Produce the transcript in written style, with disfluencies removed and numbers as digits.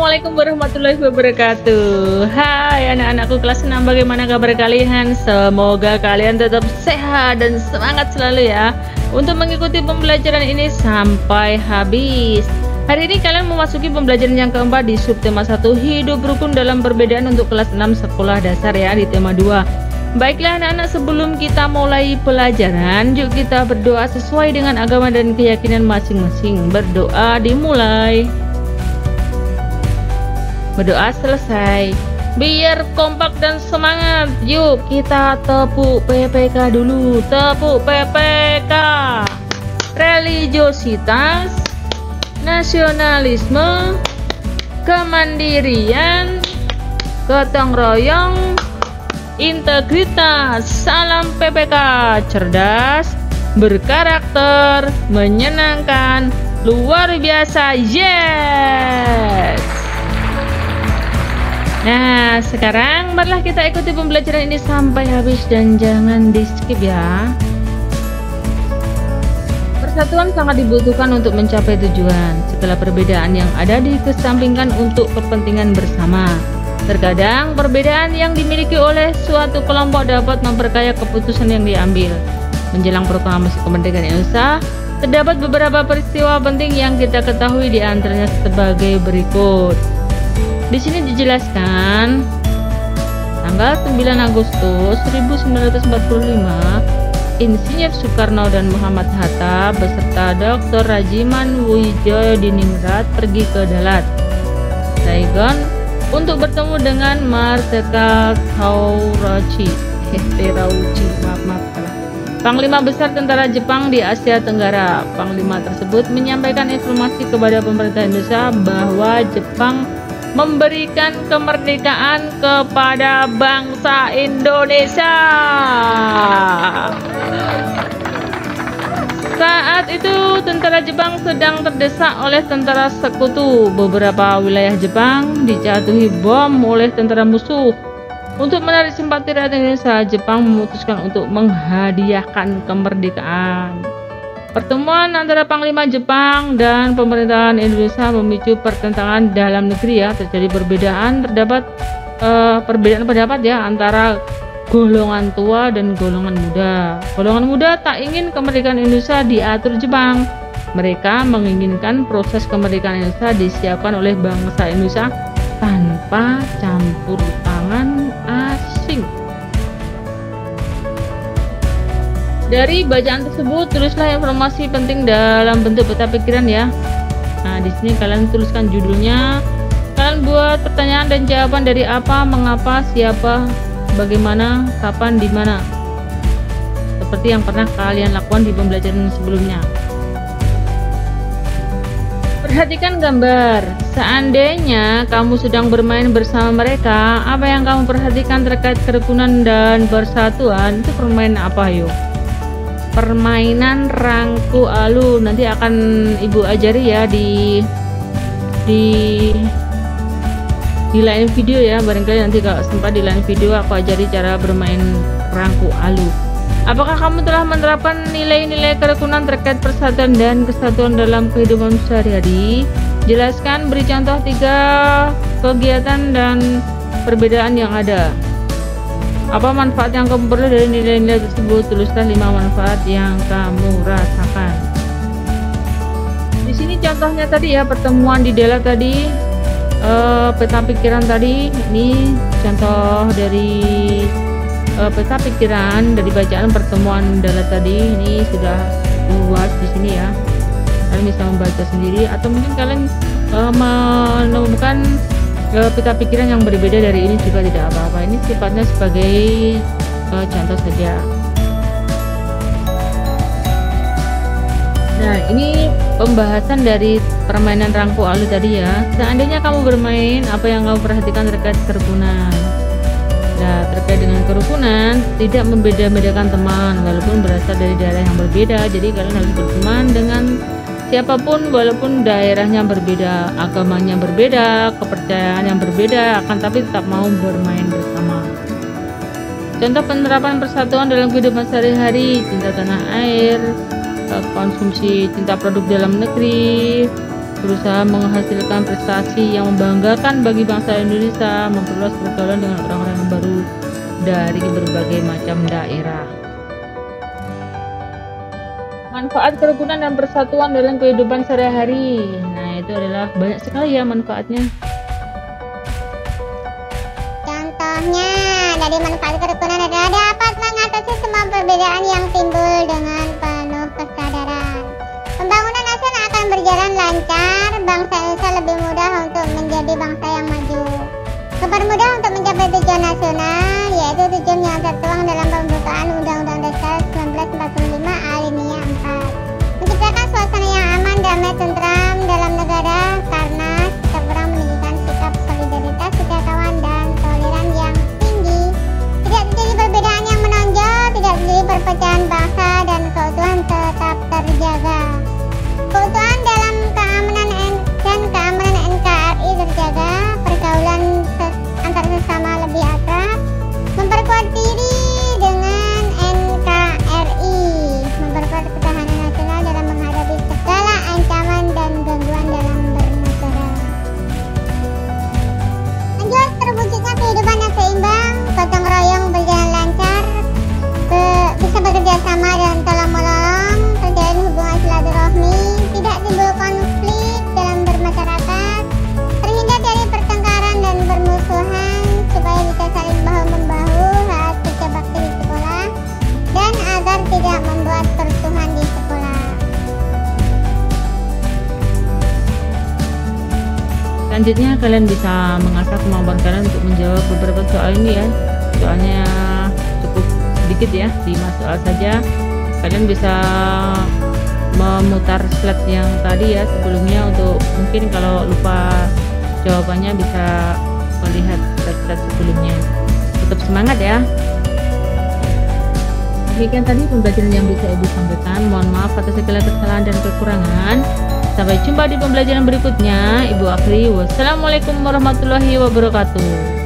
Assalamualaikum warahmatullahi wabarakatuh. Hai anak-anakku kelas 6, bagaimana kabar kalian? Semoga kalian tetap sehat dan semangat selalu ya untuk mengikuti pembelajaran ini sampai habis. Hari ini kalian memasuki pembelajaran yang keempat di subtema 1, hidup rukun dalam perbedaan untuk kelas 6 sekolah dasar ya, di tema 2. Baiklah anak-anak, sebelum kita mulai pelajaran, yuk kita berdoa sesuai dengan agama dan keyakinan masing-masing. Berdoa dimulai. Berdoa selesai. Biar kompak dan semangat, yuk kita tepuk PPK dulu. Tepuk PPK. Religiositas, nasionalisme, kemandirian, gotong royong, integritas. Salam PPK. Cerdas, berkarakter, menyenangkan, luar biasa. Yes. Nah, sekarang marilah kita ikuti pembelajaran ini sampai habis dan jangan di skip ya. Persatuan sangat dibutuhkan untuk mencapai tujuan. Segala perbedaan yang ada dikesampingkan untuk kepentingan bersama. Terkadang perbedaan yang dimiliki oleh suatu kelompok dapat memperkaya keputusan yang diambil. Menjelang proklamasi kemerdekaan Indonesia, terdapat beberapa peristiwa penting yang kita ketahui, di antaranya sebagai berikut. Di sini dijelaskan tanggal 9 Agustus 1945, Insinyur Soekarno dan Muhammad Hatta beserta Dr. Rajiman Wijodiningrat pergi ke Dalat, Saigon untuk bertemu dengan Marshal Terauchi, Panglima Besar Tentara Jepang di Asia Tenggara. Panglima tersebut menyampaikan informasi kepada pemerintah Indonesia bahwa Jepang memberikan kemerdekaan kepada bangsa Indonesia. Saat itu tentara Jepang sedang terdesak oleh tentara sekutu. Beberapa wilayah Jepang dijatuhi bom oleh tentara musuh. Untuk menarik simpati rakyat Indonesia, Jepang memutuskan untuk menghadiahkan kemerdekaan. Pertemuan antara Panglima Jepang dan pemerintahan Indonesia memicu pertentangan dalam negeri ya. Terjadi terdapat perbedaan pendapat ya antara golongan tua dan golongan muda. Golongan muda tak ingin kemerdekaan Indonesia diatur Jepang. Mereka menginginkan proses kemerdekaan Indonesia disiapkan oleh bangsa Indonesia tanpa campur tangan asing. Dari bacaan tersebut, tulislah informasi penting dalam bentuk peta pikiran ya. Nah, di sini kalian tuliskan judulnya. Kalian buat pertanyaan dan jawaban dari apa, mengapa, siapa, bagaimana, kapan, di mana. Seperti yang pernah kalian lakukan di pembelajaran sebelumnya. Perhatikan gambar. Seandainya kamu sedang bermain bersama mereka, apa yang kamu perhatikan terkait kerukunan dan persatuan? Itu permainan apa yuk? Permainan rangku alu. Nanti akan ibu ajari ya di lain video ya. Barangkali nanti kalau sempat di lain video aku ajari cara bermain rangku alu. Apakah kamu telah menerapkan nilai-nilai kerukunan terkait persatuan dan kesatuan dalam kehidupan sehari-hari? Jelaskan, beri contoh 3 kegiatan dan perbedaan yang ada. Apa manfaat yang kamu peroleh dari nilai-nilai tersebut? Tulislah 5 manfaat yang kamu rasakan. Di sini contohnya tadi ya, pertemuan di Dalat tadi, peta pikiran tadi. Ini contoh dari peta pikiran dari bacaan pertemuan Dalat tadi. Ini sudah luas di sini ya. Kalian bisa membaca sendiri atau mungkin kalian menemukan peta pikiran yang berbeda dari ini juga tidak apa-apa. Ini sifatnya sebagai contoh saja. Nah, ini pembahasan dari permainan rangku alu tadi ya. Seandainya kamu bermain, apa yang kamu perhatikan terkait kerukunan? Nah, terkait dengan kerukunan, tidak membeda-bedakan teman walaupun berasal dari daerah yang berbeda. Jadi kalian harus berteman dengan siapapun walaupun daerahnya berbeda, agamanya berbeda, kepercayaan yang berbeda, akan tapi tetap mau bermain bersama. Contoh penerapan persatuan dalam kehidupan sehari-hari: cinta tanah air, konsumsi cinta produk dalam negeri, berusaha menghasilkan prestasi yang membanggakan bagi bangsa Indonesia, memperluas pergaulan dengan orang-orang yang baru dari berbagai macam daerah. Manfaat kerukunan dan persatuan dalam kehidupan sehari-hari. Nah, itu adalah banyak sekali ya manfaatnya. Contohnya, dari manfaat kerukunan adalah dapat mengatasi semua perbedaan yang timbul dengan penuh kesadaran. Pembangunan nasional akan berjalan lancar, bangsa Indonesia lebih mudah untuk menjadi bangsa yang maju. Mempermudah untuk mencapai tujuan nasional, yaitu tujuan yang tertuang dalam pembukaan Undang-Undang Dasar 1945 Alinea 4. Menciptakan suasana yang aman, damai, tentram dalam negara karena setiap orang menunjukkan sikap solidaritas, kekawan, dan toleran yang tinggi. Tidak terjadi perbedaan yang menonjol, tidak terjadi perpecahan bangsa, dan keutuhan tetap terjaga. Keutuhan dalam keamanan dan keamanan NKRI terjaga, pergaulan antar sesama lebih akrab, memperkuat diri dengan NKRI, memperkuat ketahanan nasional dalam menghadapi segala ancaman dan gangguan dalam bernegara. Lanjut, terwujudnya kehidupan yang seimbang, gotong royong berjalan lancar, bisa bekerja sama dan tolong menolong, terjalin hubungan silaturahmi, tidak timbul konflik dalam bermasyarakat, terhindar dari pertengkaran dan permusuhan, supaya bisa saling bahu-membahu saat kerja bakti di sekolah, dan agar tidak membuat pertuhan di sekolah. Selanjutnya kalian bisa mengasah kemampuan kalian untuk menjawab beberapa soal ini ya. Soalnya cukup sedikit ya, 5 soal saja. Kalian bisa memutar slide yang tadi ya sebelumnya, untuk mungkin kalau lupa jawabannya bisa melihat slide sebelumnya. Tetap semangat ya. Demikian tadi pembelajaran yang bisa Ibu sampaikan. Mohon maaf atas segala kesalahan dan kekurangan. Sampai jumpa di pembelajaran berikutnya. Ibu akhiri. Wassalamualaikum warahmatullahi wabarakatuh.